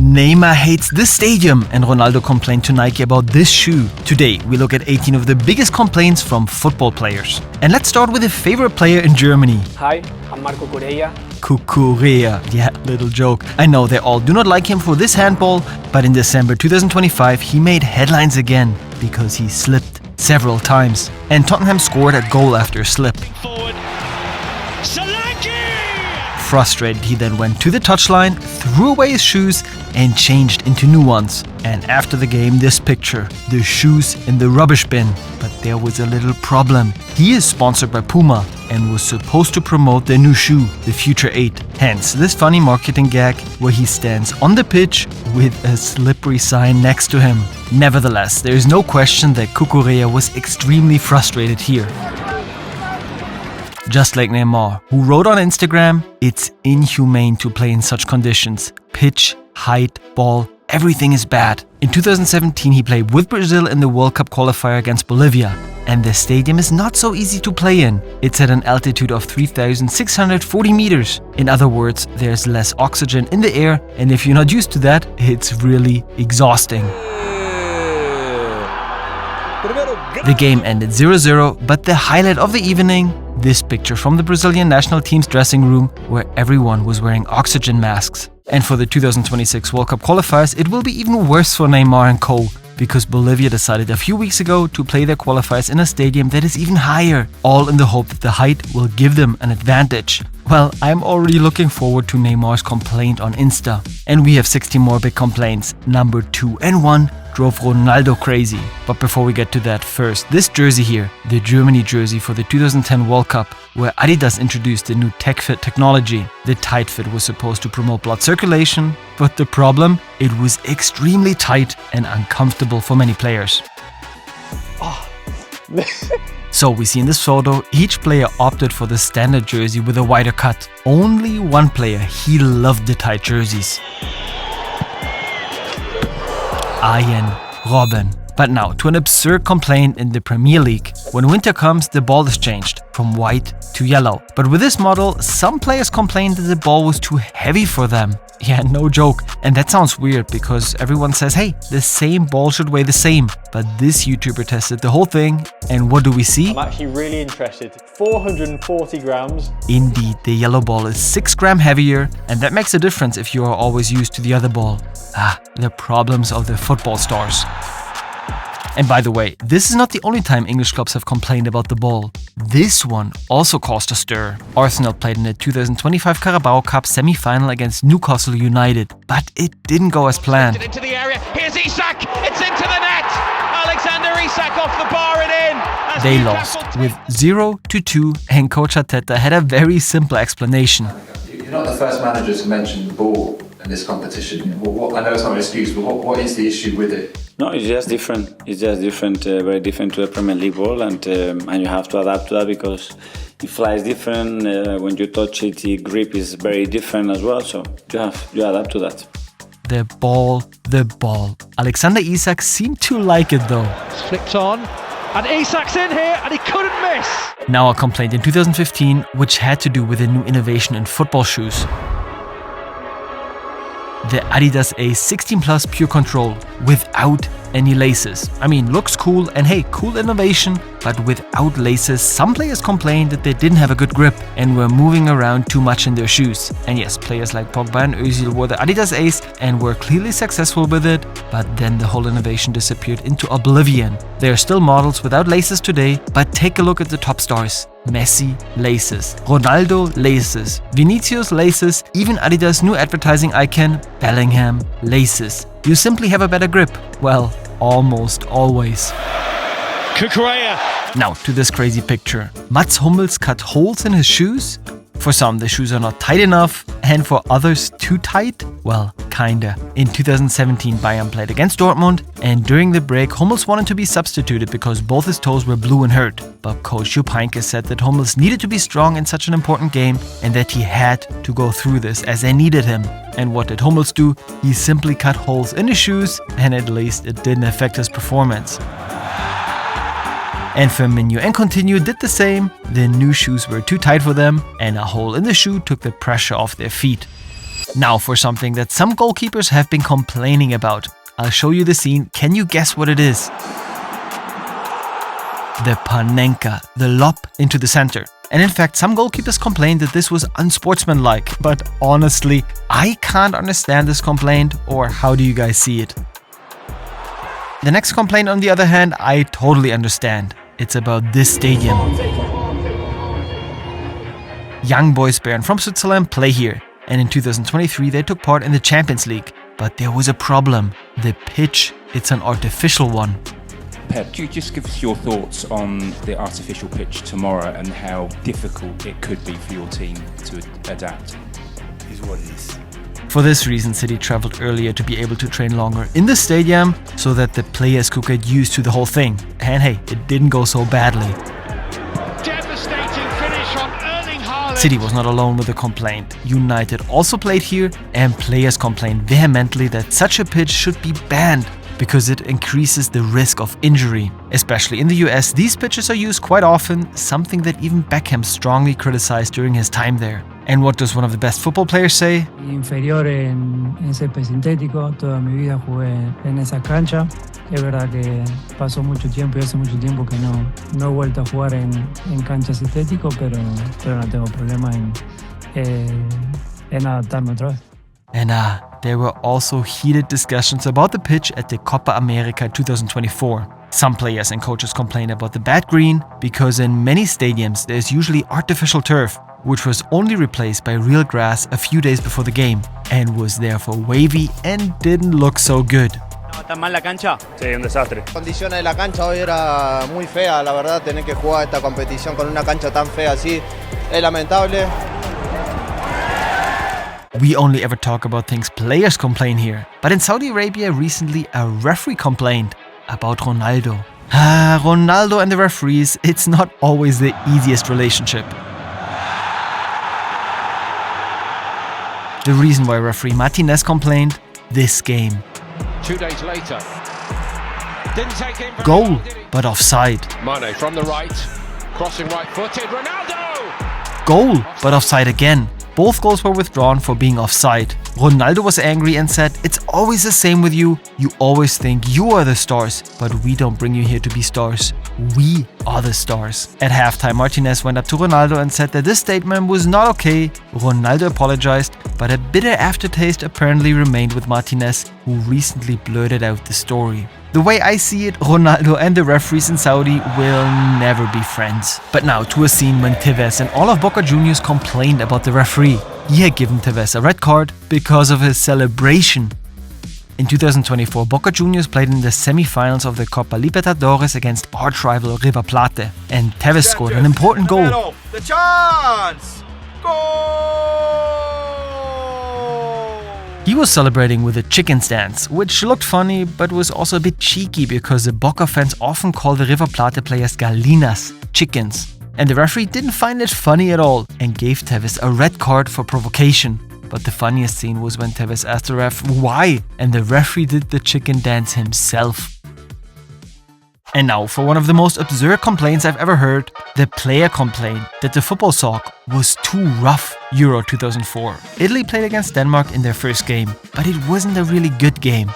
Neymar hates this stadium and Ronaldo complained to Nike about this shoe. Today, we look at 18 of the biggest complaints from football players. And let's start with a favorite player in Germany. Hi, I'm Marco Correa. Cucurella. Yeah, little joke. I know they all do not like him for this handball, but in December 2025 he made headlines again because he slipped several times. And Tottenham scored a goal after a slip. Frustrated, he then went to the touchline, threw away his shoes and changed into new ones. And after the game, this picture, the shoes in the rubbish bin. But there was a little problem. He is sponsored by Puma and was supposed to promote their new shoe, the Future 8. Hence, this funny marketing gag where he stands on the pitch with a slippery sign next to him. Nevertheless, there is no question that Cucurella was extremely frustrated here. Just like Neymar, who wrote on Instagram, "It's inhumane to play in such conditions. Pitch, height, ball, everything is bad." In 2017, he played with Brazil in the World Cup qualifier against Bolivia. And the stadium is not so easy to play in. It's at an altitude of 3,640 meters. In other words, there's less oxygen in the air, and if you're not used to that, it's really exhausting. The game ended 0-0, but the highlight of the evening, this picture from the Brazilian national team's dressing room where everyone was wearing oxygen masks. And for the 2026 World Cup qualifiers, it will be even worse for Neymar and co. because Bolivia decided a few weeks ago to play their qualifiers in a stadium that is even higher, all in the hope that the height will give them an advantage. Well, I'm already looking forward to Neymar's complaint on Insta. And we have 60 more big complaints. Number 2 and 1 drove Ronaldo crazy. But before we get to that, first, this jersey here, the Germany jersey for the 2010 World Cup, where Adidas introduced the new TechFit technology. The tight fit was supposed to promote blood circulation, but the problem, it was extremely tight and uncomfortable for many players. So we see in this photo, each player opted for the standard jersey with a wider cut. Only one player, he loved the tight jerseys. Arjen Robben. But now to an absurd complaint in the Premier League. When winter comes, the ball is changed from white to yellow. But with this model, some players complained that the ball was too heavy for them. Yeah, no joke. And that sounds weird because everyone says, hey, the same ball should weigh the same. But this YouTuber tested the whole thing, and what do we see? I'm actually really interested. 440 grams. Indeed, the yellow ball is 6 grams heavier, and that makes a difference if you are always used to the other ball. The problems of the football stars. And by the way, this is not the only time English clubs have complained about the ball. This one also caused a stir. Arsenal played in the 2025 Carabao Cup semi-final against Newcastle United, but it didn't go as planned. Into the area. Here's Isak. It's into the net. Alexander Isak off the bar and in. They lost with 0-2, and Coach Arteta had a very simple explanation. You're not the first manager to mention the ball in this competition. I know it's not an excuse, but what is the issue with it? No, it's just different. It's just different, very different to the Premier League ball, and you have to adapt to that because it flies different. When you touch it, the grip is very different as well. So you adapt to that. The ball. Alexander Isak seemed to like it though. It's flipped on, and Isak's in here, and he couldn't miss. Now a complaint in 2015, which had to do with a new innovation in football shoes. The Adidas A16 Plus Pure Control without any laces. I mean, looks cool and hey, cool innovation, but without laces, some players complained that they didn't have a good grip and were moving around too much in their shoes. And yes, players like Pogba and Özil wore the Adidas Ace and were clearly successful with it, but then the whole innovation disappeared into oblivion. There are still models without laces today, but take a look at the top stars. Messi, laces. Ronaldo, laces. Vinicius, laces. Even Adidas' new advertising icon, Bellingham, laces. You simply have a better grip. Well, almost always. Cucurella. Now to this crazy picture. Mats Hummels cut holes in his shoes? For some, the shoes are not tight enough, and for others, too tight? Well, kinda. In 2017, Bayern played against Dortmund, and during the break, Hummels wanted to be substituted because both his toes were blue and hurt. But coach Jupp Heynckes said that Hummels needed to be strong in such an important game, and that he had to go through this as they needed him. And what did Hummels do? He simply cut holes in his shoes, and at least it didn't affect his performance. And Firmino and Coutinho did the same. The new shoes were too tight for them, and a hole in the shoe took the pressure off their feet. Now for something that some goalkeepers have been complaining about. I'll show you the scene. Can you guess what it is? The panenka, the lob into the center. And in fact, some goalkeepers complained that this was unsportsmanlike. But honestly, I can't understand this complaint, or how do you guys see it? The next complaint, on the other hand, I totally understand. It's about this stadium. Young boys Bern from Switzerland play here. And in 2023 they took part in the Champions League. But there was a problem. The pitch, it's an artificial one. Pep, do you just give us your thoughts on the artificial pitch tomorrow and how difficult it could be for your team to adapt? Is what it is. For this reason, City traveled earlier to be able to train longer in the stadium so that the players could get used to the whole thing. And hey, it didn't go so badly. Devastating finish on Erling Haaland. City was not alone with the complaint. United also played here, and players complained vehemently that such a pitch should be banned because it increases the risk of injury. Especially in the US, these pitches are used quite often, something that even Beckham strongly criticized during his time there. And what does one of the best football players say? Inferior en césped sintético, toda mi vida jugué en esa cancha. Es verdad que pasó mucho tiempo y hace mucho tiempo que no he vuelto a jugar en cancha sintético, pero no tengo problema en adaptarme otra vez. And there were also heated discussions about the pitch at the Copa America 2024. Some players and coaches complained about the bad green because in many stadiums there's usually artificial turf, which was only replaced by real grass a few days before the game and was therefore wavy and didn't look so good. ¿Está mal la cancha? Sí, un desastre. Las condiciones de la cancha hoy era muy fea, la verdad, tener que jugar esta competición con una cancha tan fea así es lamentable. We only ever talk about things players complain here. But in Saudi Arabia recently, a referee complained about Ronaldo. Ronaldo and the referees, it's not always the easiest relationship. The reason why referee Martinez complained, this game. 2 days later. Didn't take him very Goal, long, did he? but offside. Mane from the right. Crossing right-footed. Ronaldo! Goal, but offside again. Both goals were withdrawn for being offside. Ronaldo was angry and said, "It's always the same with you. You always think you are the stars, but we don't bring you here to be stars. We are the stars." At halftime, Martinez went up to Ronaldo and said that this statement was not okay. Ronaldo apologized, but a bitter aftertaste apparently remained with Martinez, who recently blurted out the story. The way I see it, Ronaldo and the referees in Saudi will never be friends. But now to a scene when Tevez and all of Boca Juniors complained about the referee. He had given Tevez a red card because of his celebration. In 2024, Boca Juniors played in the semi-finals of the Copa Libertadores against arch rival River Plate, and Tevez scored an important goal. The chance! Goal! He was celebrating with a chicken stance, which looked funny but was also a bit cheeky because the Boca fans often call the River Plate players gallinas, chickens. And the referee didn't find it funny at all and gave Tevez a red card for provocation. But the funniest scene was when Tevez asked the ref why, and the referee did the chicken dance himself. And now for one of the most absurd complaints I've ever heard. The player complained that the football sock was too rough. Euro 2004. Italy played against Denmark in their first game, but it wasn't a really good game.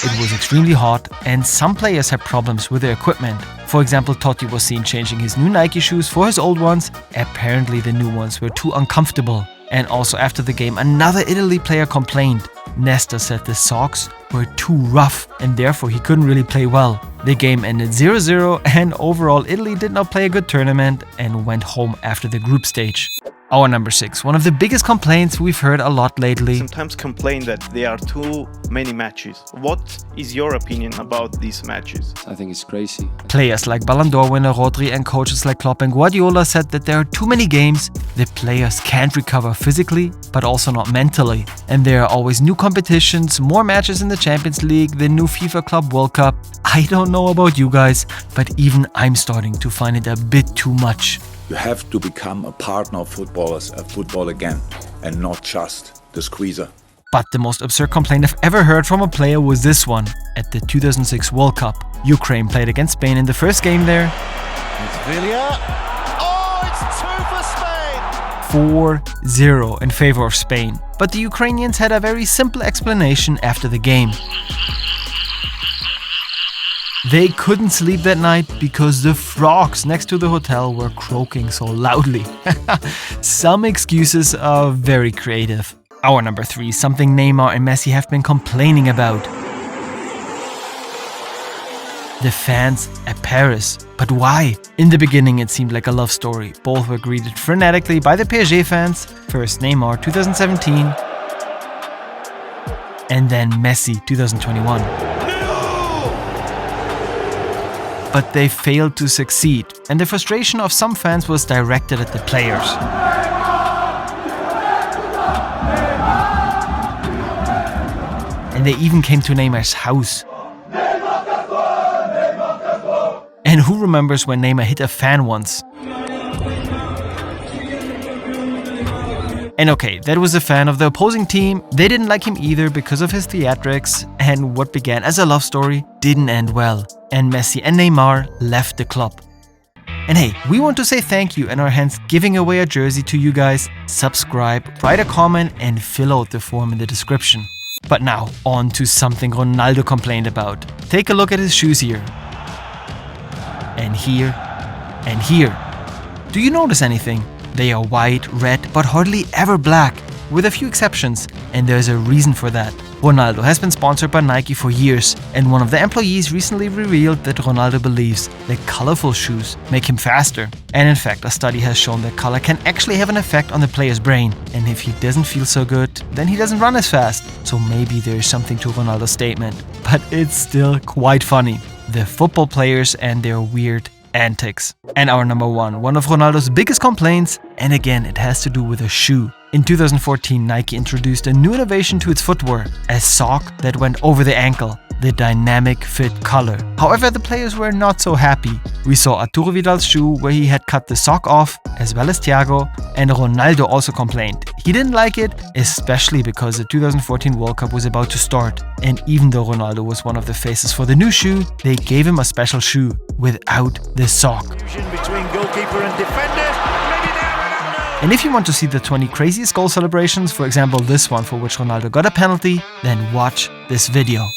It was extremely hot and some players had problems with their equipment. For example, Totti was seen changing his new Nike shoes for his old ones. Apparently the new ones were too uncomfortable. And also after the game, another Italy player complained. Nesta said the socks were too rough and therefore he couldn't really play well. The game ended 0-0 and overall Italy did not play a good tournament and went home after the group stage. Our number 6, one of the biggest complaints we've heard a lot lately. Sometimes complain that there are too many matches. What is your opinion about these matches? I think it's crazy. Players like Ballon d'Or winner Rodri and coaches like Klopp and Guardiola said that there are too many games. The players can't recover physically, but also not mentally. And there are always new competitions, more matches in the Champions League, the new FIFA Club World Cup. I don't know about you guys, but even I'm starting to find it a bit too much. You have to become a partner of footballers, a football again, and not just the squeezer. But the most absurd complaint I've ever heard from a player was this one. At the 2006 World Cup, Ukraine played against Spain in the first game there. It's Villa. Oh, it's 2 for Spain! 4-0 in favor of Spain. But the Ukrainians had a very simple explanation after the game. They couldn't sleep that night because the frogs next to the hotel were croaking so loudly. Some excuses are very creative. Our number 3, something Neymar and Messi have been complaining about. The fans at Paris. But why? In the beginning it seemed like a love story. Both were greeted frenetically by the PSG fans. First Neymar 2017 and then Messi 2021. But they failed to succeed, and the frustration of some fans was directed at the players. And they even came to Neymar's house. And who remembers when Neymar hit a fan once? And okay, that was a fan of the opposing team. They didn't like him either because of his theatrics, and what began as a love story didn't end well. And Messi and Neymar left the club. And hey, we want to say thank you and are hence giving away a jersey to you guys. Subscribe, write a comment and fill out the form in the description. But now, on to something Ronaldo complained about. Take a look at his shoes here. And here. And here. Do you notice anything? They are white, red, but hardly ever black, with a few exceptions, and there's a reason for that. Ronaldo has been sponsored by Nike for years, and one of the employees recently revealed that Ronaldo believes that colorful shoes make him faster. And in fact, a study has shown that color can actually have an effect on the player's brain, and if he doesn't feel so good, then he doesn't run as fast. So maybe there is something to Ronaldo's statement, but it's still quite funny. The football players and their weird antics. And our number 1, one of Ronaldo's biggest complaints, and again it has to do with a shoe. In 2014, Nike introduced a new innovation to its footwear, a sock that went over the ankle, the dynamic fit color. However, the players were not so happy. We saw Arturo Vidal's shoe where he had cut the sock off, as well as Thiago, and Ronaldo also complained. He didn't like it, especially because the 2014 World Cup was about to start. And even though Ronaldo was one of the faces for the new shoe, they gave him a special shoe without the sock. Between goalkeeper and defender. And if you want to see the 20 craziest goal celebrations, for example this one for which Ronaldo got a penalty, then watch this video.